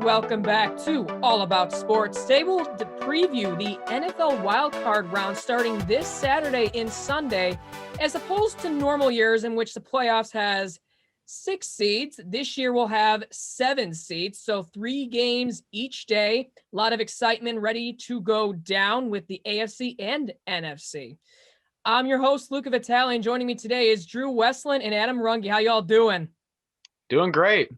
welcome back to All About Sports. Today we'll preview the NFL Wildcard round starting this Saturday and Sunday, as opposed to normal years in which the playoffs has 6 seeds. This year we'll have 7 seeds, so 3 games each day. A lot of excitement ready to go down with the AFC and NFC. I'm your host, Luca Vitale, and joining me today is Drew Westland and Adam Runge. How y'all doing? Doing great.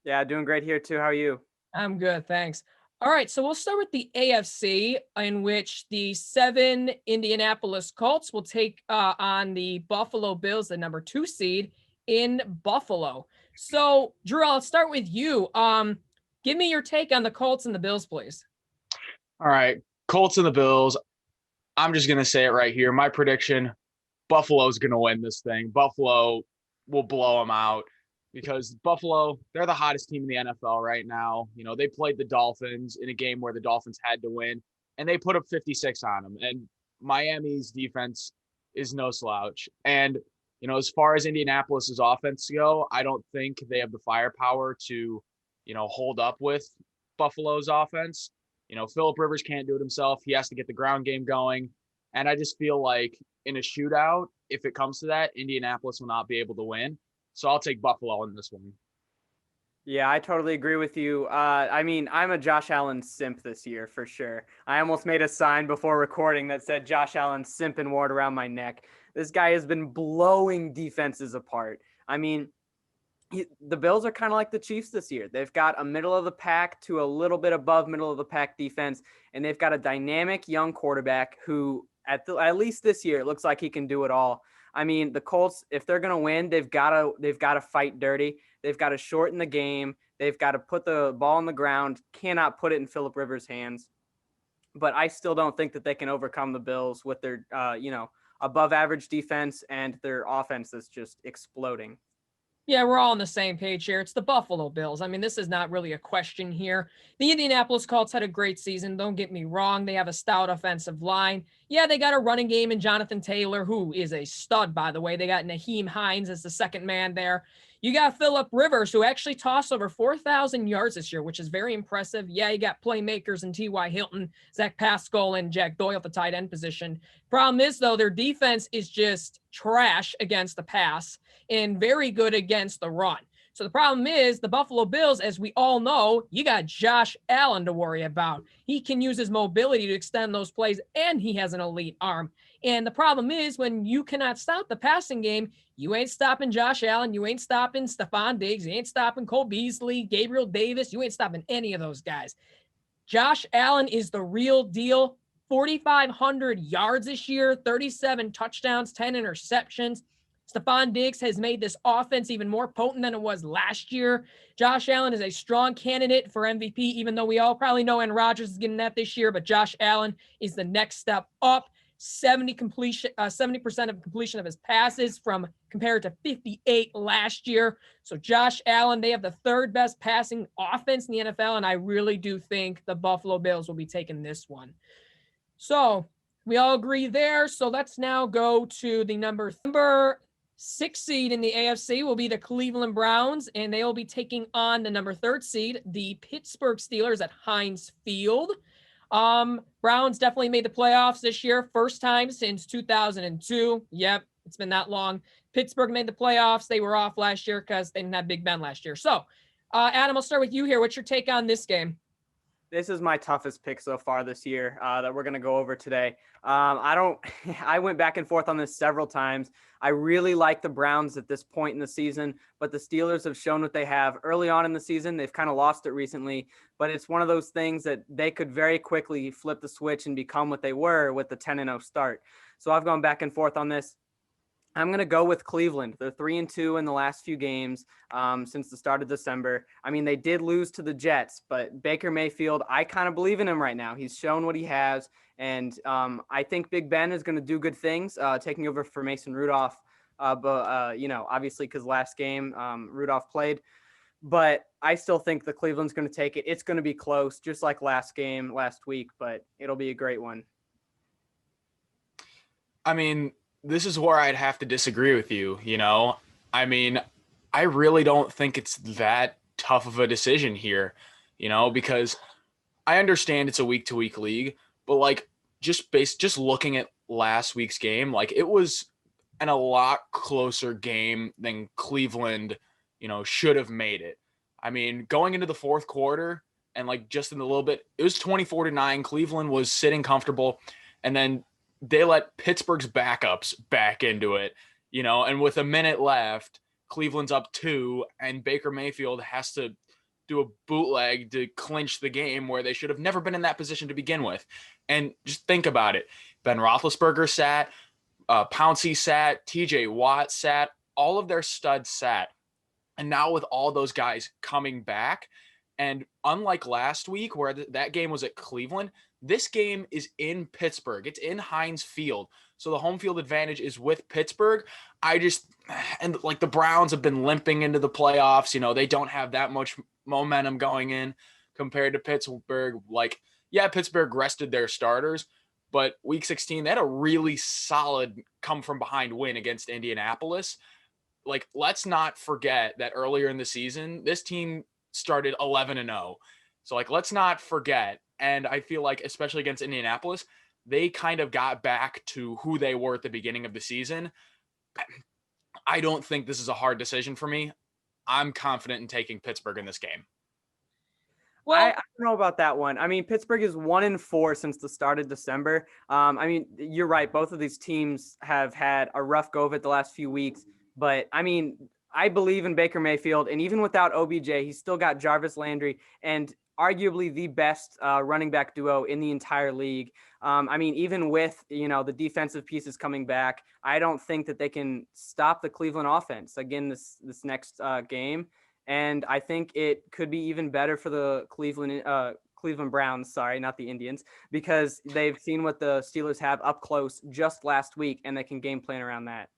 Yeah, doing great here too. How are you? I'm good, thanks. All right, so we'll start with the AFC, in which the 7 Indianapolis Colts will take on the Buffalo Bills, the number 2 seed in Buffalo. So, Drew, I'll start with you. Give me your take on the Colts and the Bills, please. All right, Colts and the Bills. I'm just going to say it right here. My prediction, Buffalo's going to win this thing. Buffalo will blow them out. Because Buffalo, they're the hottest team in the NFL right now. You know, they played the Dolphins in a game where the Dolphins had to win, and they put up 56 on them. And Miami's defense is no slouch. And, you know, as far as Indianapolis's offense go, I don't think they have the firepower to, you know, hold up with Buffalo's offense. You know, Phillip Rivers can't do it himself. He has to get the ground game going. And I just feel like in a shootout, if it comes to that, Indianapolis will not be able to win. So I'll take Buffalo in this one. Yeah, I totally agree with you. I mean, I'm a Josh Allen simp this year for sure. I almost made a sign before recording that said Josh Allen simp and ward around my neck. This guy has been blowing defenses apart. I mean, the Bills are kind of like the Chiefs this year. They've got a middle of the pack to a little bit above middle of the pack defense, and they've got a dynamic young quarterback who at least this year, it looks like he can do it all. I mean, the Colts, if they're going to win, they've got to fight dirty. They've got to shorten the game. They've got to put the ball on the ground, cannot put it in Phillip Rivers' hands. But I still don't think that they can overcome the Bills with their, above average defense and their offense that's just exploding. Yeah, we're all on the same page here. It's the Buffalo Bills. I mean, this is not really a question here. The Indianapolis Colts had a great season. Don't get me wrong. They have a stout offensive line. Yeah, they got a running game in Jonathan Taylor, who is a stud, by the way. They got Naheem Hines as the second man there. You got Phillip Rivers, who actually tossed over 4,000 yards this year, which is very impressive. Yeah, you got playmakers in T.Y. Hilton, Zach Pascal, and Jack Doyle at the tight end position. Problem is, though, their defense is just trash against the pass and very good against the run. So the problem is the Buffalo Bills, as we all know, you got Josh Allen to worry about. He can use his mobility to extend those plays, and he has an elite arm. And the problem is when you cannot stop the passing game, you ain't stopping Josh Allen. You ain't stopping Stephon Diggs. You ain't stopping Cole Beasley, Gabriel Davis. You ain't stopping any of those guys. Josh Allen is the real deal. 4,500 yards this year, 37 touchdowns, 10 interceptions. Stephon Diggs has made this offense even more potent than it was last year. Josh Allen is a strong candidate for MVP, even though we all probably know Aaron Rodgers is getting that this year, but Josh Allen is the next step up. 70% of completion of his passes from compared to 58 last year. So Josh Allen, they have the 3rd best passing offense in the NFL, and I really do think the Buffalo Bills will be taking this one. So we all agree there. So let's now go to the number 6 seed in the AFC will be the Cleveland Browns, and they will be taking on the number 3rd seed, the Pittsburgh Steelers at Heinz Field. Browns definitely made the playoffs this year, first time since 2002. Yep, it's been that long. Pittsburgh made the playoffs. They were off last year because they didn't have Big Ben last year. So, Adam, I'll start with you here. What's your take on this game? This is my toughest pick so far this year that we're going to go over today. I went back and forth on this several times. I really like the Browns at this point in the season, but the Steelers have shown what they have early on in the season. They've kind of lost it recently, but it's one of those things that they could very quickly flip the switch and become what they were with the 10-0 start. So I've gone back and forth on this. I'm going to go with Cleveland. They're 3-2 in the last few games since the start of December. I mean, they did lose to the Jets, but Baker Mayfield, I kind of believe in him right now. He's shown what he has, and I think Big Ben is going to do good things, taking over for Mason Rudolph. Obviously because last game Rudolph played. But I still think the Cleveland's going to take it. It's going to be close, just like last week, but it'll be a great one. I mean, this is where I'd have to disagree with you, you know? I mean, I really don't think it's that tough of a decision here. because I understand it's a week-to-week league, but like just looking at last week's game, like it was a lot closer game than Cleveland, should have made it. I mean, going into the fourth quarter and like just in a little bit, it was 24-9. Cleveland was sitting comfortable, and then they let Pittsburgh's backups back into it, and with a minute left, Cleveland's up 2, and Baker Mayfield has to do a bootleg to clinch the game where they should have never been in that position to begin with. And just think about it. Ben Roethlisberger sat, Pouncey sat, TJ Watt sat, all of their studs sat. And now with all those guys coming back, and unlike last week where that game was at Cleveland, this game is in Pittsburgh. It's in Heinz Field. So the home field advantage is with Pittsburgh. And like the Browns have been limping into the playoffs. They don't have that much momentum going in compared to Pittsburgh. Like, yeah, Pittsburgh rested their starters, but week 16, they had a really solid come from behind win against Indianapolis. Like, let's not forget that earlier in the season, this team started 11-0. So like, let's not forget. And I feel like, especially against Indianapolis, they kind of got back to who they were at the beginning of the season. I don't think this is a hard decision for me. I'm confident in taking Pittsburgh in this game. Well, I don't know about that one. I mean, Pittsburgh is 1-4 since the start of December. I mean, you're right. Both of these teams have had a rough go of it the last few weeks. But I mean, I believe in Baker Mayfield, and even without OBJ, he's still got Jarvis Landry and arguably the best running back duo in the entire league. I mean, even with, the defensive pieces coming back, I don't think that they can stop the Cleveland offense again this next game. And I think it could be even better for the Cleveland Browns, sorry, not the Indians, because they've seen what the Steelers have up close just last week, and they can game plan around that.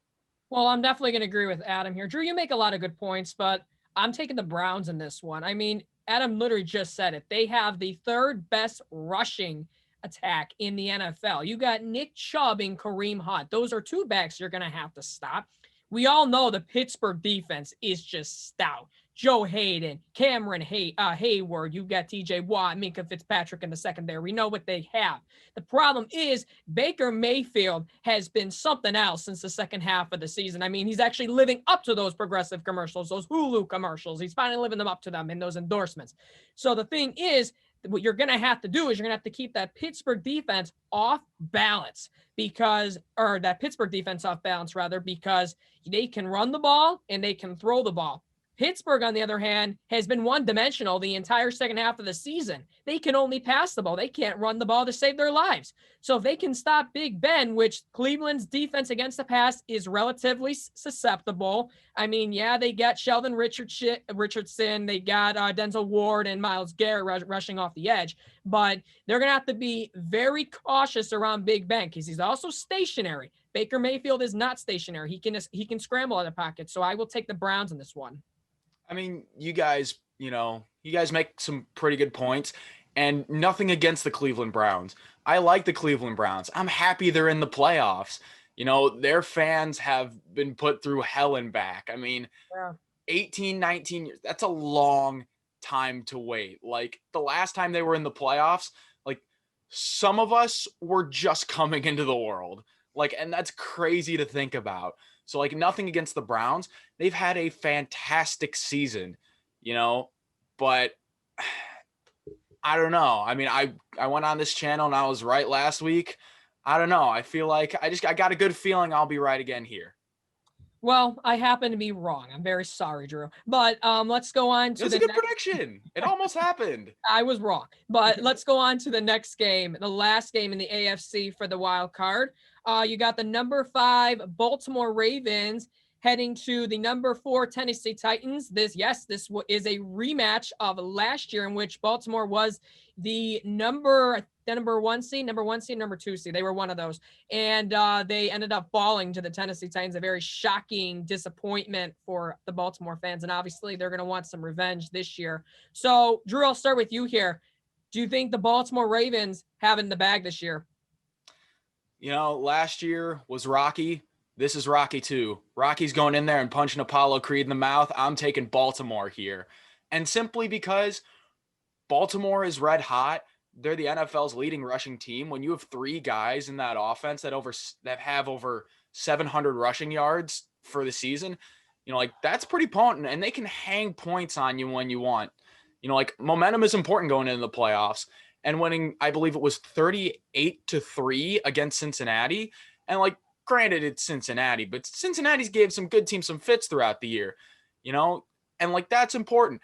Well, I'm definitely going to agree with Adam here. Drew, you make a lot of good points, but I'm taking the Browns in this one. I mean, Adam literally just said it. They have the third best rushing attack in the NFL. You got Nick Chubb and Kareem Hunt. Those are two backs you're going to have to stop. We all know the Pittsburgh defense is just stout. Joe Hayden, Cameron Hayward, you've got TJ Watt, Minka Fitzpatrick in the secondary. We know what they have. The problem is Baker Mayfield has been something else since the second half of the season. I mean, he's actually living up to those progressive commercials, those Hulu commercials. He's finally living them up to them in those endorsements. So the thing is, what you're going to have to do is you're going to have to keep that Pittsburgh defense off balance because they can run the ball and they can throw the ball. Pittsburgh, on the other hand, has been one-dimensional the entire second half of the season. They can only pass the ball. They can't run the ball to save their lives. So if they can stop Big Ben, which Cleveland's defense against the pass is relatively susceptible. I mean, yeah, they got Sheldon Richardson. They got Denzel Ward and Myles Garrett rushing off the edge. But they're going to have to be very cautious around Big Ben because he's also stationary. Baker Mayfield is not stationary. He can scramble out of the pocket. So I will take the Browns in this one. I mean, you guys make some pretty good points, and nothing against the Cleveland Browns. I like the Cleveland Browns. I'm happy they're in the playoffs. Their fans have been put through hell and back. I mean, 18, 19 years, that's a long time to wait. Like the last time they were in the playoffs, like some of us were just coming into the world. Like, and that's crazy to think about. So like nothing against the Browns. They've had a fantastic season, but I don't know. I mean, I went on this channel and I was right last week. I don't know. I feel like I got a good feeling I'll be right again here. Well, I happen to be wrong. I'm very sorry, Drew. But let's go on to the next prediction. It almost happened. I was wrong. But let's go on to the next game, the last game in the AFC for the wild card. You got the number 5 Baltimore Ravens heading to the number 4 Tennessee Titans. This is a rematch of last year in which Baltimore was the number 1 seed, number 2 seed. They were one of those. And they ended up falling to the Tennessee Titans, a very shocking disappointment for the Baltimore fans. And obviously they're going to want some revenge this year. So Drew, I'll start with you here. Do you think the Baltimore Ravens have it in the bag this year? Last year was Rocky. This is Rocky 2. Rocky's going in there and punching Apollo Creed in the mouth. I'm taking Baltimore here. And simply because Baltimore is red hot. They're the NFL's leading rushing team. When you have 3 guys in that offense that have over 700 rushing yards for the season, like that's pretty potent, and they can hang points on you when you want. Like momentum is important going into the playoffs, and winning, I believe it was 38-3 against Cincinnati. And like, granted, it's Cincinnati, but Cincinnati's gave some good teams some fits throughout the year, and like that's important.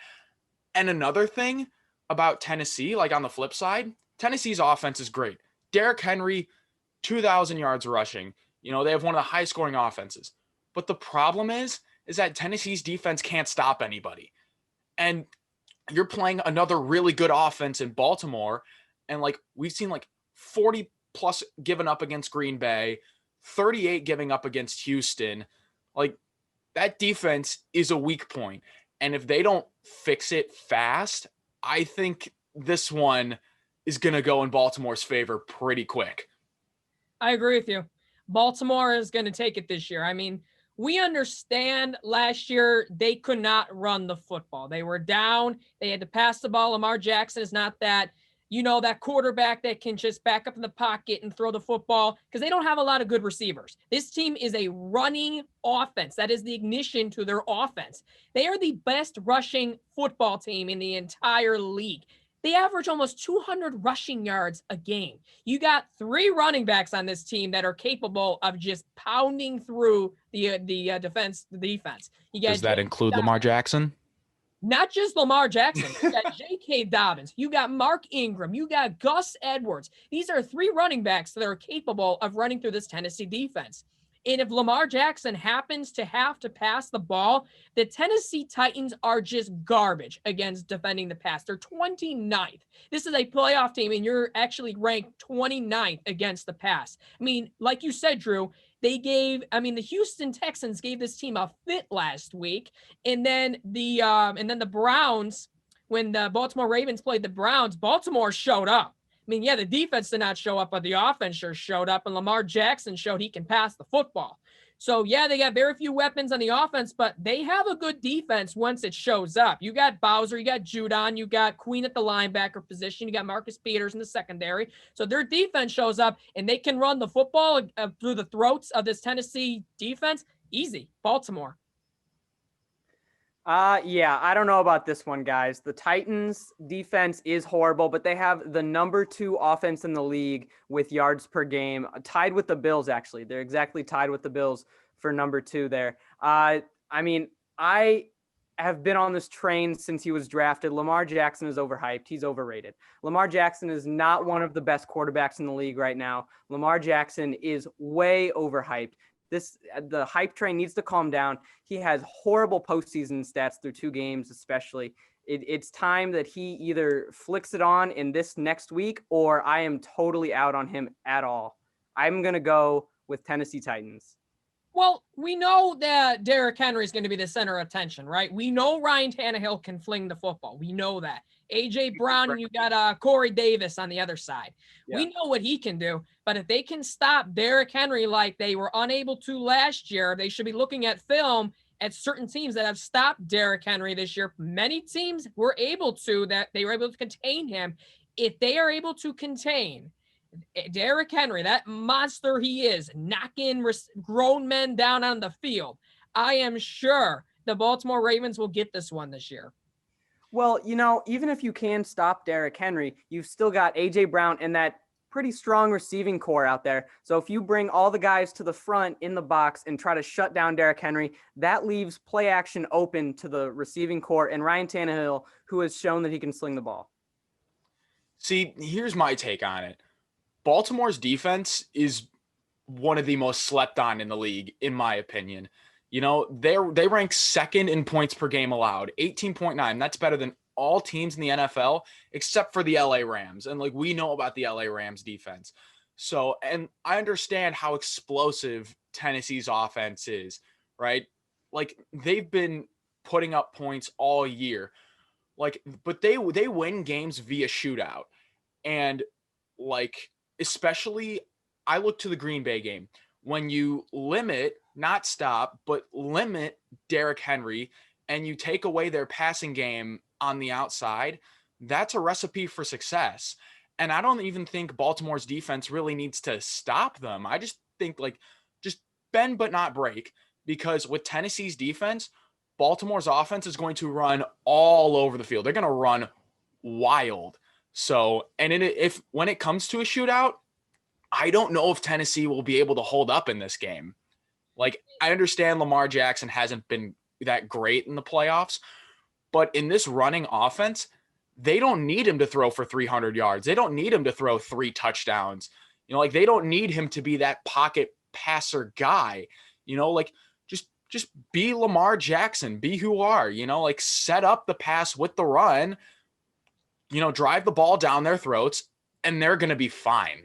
And another thing about Tennessee, like on the flip side, Tennessee's offense is great. Derrick Henry, 2,000 yards rushing. They have one of the high scoring offenses. But the problem is that Tennessee's defense can't stop anybody. And you're playing another really good offense in Baltimore. And like, we've seen like 40 plus given up against Green Bay, 38 giving up against Houston. Like, that defense is a weak point. And if they don't fix it fast, I think this one is going to go in Baltimore's favor pretty quick. I agree with you. Baltimore is going to take it this year. I mean, we understand last year they could not run the football. They were down. They had to pass the ball. Lamar Jackson is not that, that quarterback that can just back up in the pocket and throw the football, because they don't have a lot of good receivers. This team is a running offense. That is the ignition to their offense. They are the best rushing football team in the entire league. They average almost 200 rushing yards a game. You got 3 running backs on this team that are capable of just pounding through the defense. You got Does that include Lamar Jackson? Not just Lamar Jackson. You got J.K. Dobbins. You got Mark Ingram. You got Gus Edwards. These are 3 running backs that are capable of running through this Tennessee defense. And if Lamar Jackson happens to have to pass the ball, the Tennessee Titans are just garbage against defending the pass. They're 29th. This is a playoff team, and you're actually ranked 29th against the pass. I mean, like you said, Drew, the Houston Texans gave this team a fit last week. And then the Browns, when the Baltimore Ravens played the Browns, Baltimore showed up. I mean, yeah, the defense did not show up, but the offense sure showed up, and Lamar Jackson showed he can pass the football. So, yeah, they got very few weapons on the offense, but they have a good defense once it shows up. You got Bowser, you got Judon, you got Queen at the linebacker position, you got Marcus Peters in the secondary. So their defense shows up, and they can run the football through the throats of this Tennessee defense. Easy. Baltimore. Yeah, I don't know about this one, guys. The Titans defense is horrible, but they have the number 2 offense in the league with yards per game, tied with the Bills, actually. They're exactly tied with the Bills for number 2 there. I have been on this train since he was drafted. Lamar Jackson is overhyped. He's overrated. Lamar Jackson is not one of the best quarterbacks in the league right now. Lamar Jackson is way overhyped. The hype train needs to calm down. He has horrible postseason stats through 2 games, especially. It's time that he either flicks it on in this next week, or I am totally out on him at all. I'm going to go with Tennessee Titans. Well, we know that Derrick Henry is going to be the center of attention, right? We know Ryan Tannehill can fling the football. We know that. A.J. Brown, and you got Corey Davis on the other side. Yeah. We know what he can do, but if they can stop Derrick Henry like they were unable to last year, they should be looking at film at certain teams that have stopped Derrick Henry this year. Many teams were able to, that they were able to contain him. If they are able to contain Derrick Henry, that monster he is, knocking grown men down on the field, I am sure the Baltimore Ravens will get this one this year. Well, even if you can stop Derrick Henry, you've still got A.J. Brown and that pretty strong receiving core out there. So if you bring all the guys to the front in the box and try to shut down Derrick Henry, that leaves play action open to the receiving core and Ryan Tannehill, who has shown that he can sling the ball. See, here's my take on it. Baltimore's defense is one of the most slept on in the league, in my opinion. They rank 2nd in points per game allowed, 18.9. That's better than all teams in the NFL except for the LA Rams. And like, we know about the LA Rams defense. So, and I understand how explosive Tennessee's offense is, right? Like, they've been putting up points all year. Like, but they win games via shootout. And like, especially I look to the Green Bay game. When you limit, not stop, but limit Derrick Henry, and you take away their passing game on the outside, that's a recipe for success. And I don't even think Baltimore's defense really needs to stop them. I just think like just bend but not break, because with Tennessee's defense, Baltimore's offense is going to run all over the field. They're going to run wild. So, and if when it comes to a shootout, I don't know if Tennessee will be able to hold up in this game. Like, I understand Lamar Jackson hasn't been that great in the playoffs, but in this running offense, they don't need him to throw for 300 yards. They don't need him to throw 3 touchdowns. You know, like, they don't need him to be that pocket passer guy. You know, like, just be Lamar Jackson, be who you are, you know, like, set up the pass with the run, you know, drive the ball down their throats, and they're going to be fine.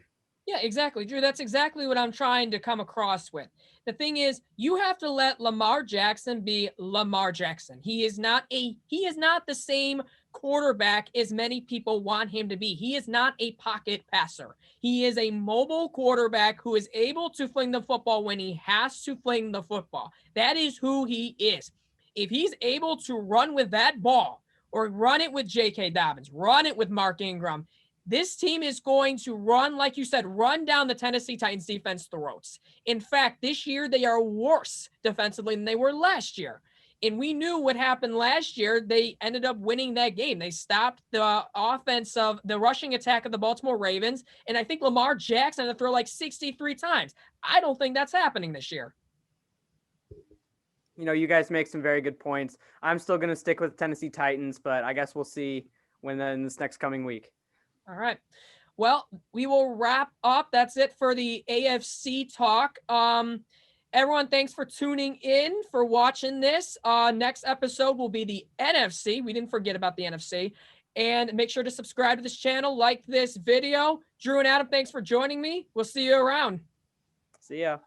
Yeah, exactly, Drew. That's exactly what I'm trying to come across with. The thing is, you have to let Lamar Jackson be Lamar Jackson. He is not the same quarterback as many people want him to be. He is not a pocket passer. He is a mobile quarterback who is able to fling the football when he has to fling the football. That is who he is. If he's able to run with that ball, or run it with J.K. Dobbins, run it with Mark Ingram, this team is going to run, like you said, run down the Tennessee Titans defense throats. In fact, this year they are worse defensively than they were last year. And we knew what happened last year. They ended up winning that game. They stopped the offense of the rushing attack of the Baltimore Ravens. And I think Lamar Jackson had to throw like 63 times. I don't think that's happening this year. You know, you guys make some very good points. I'm still going to stick with Tennessee Titans, but I guess we'll see in this next coming week. All right. Well, we will wrap up. That's it for the AFC talk. Everyone, thanks for tuning in, for watching this. Next episode will be the NFC. We didn't forget about the NFC. And make sure to subscribe to this channel, like this video. Drew and Adam, thanks for joining me. We'll see you around. See ya.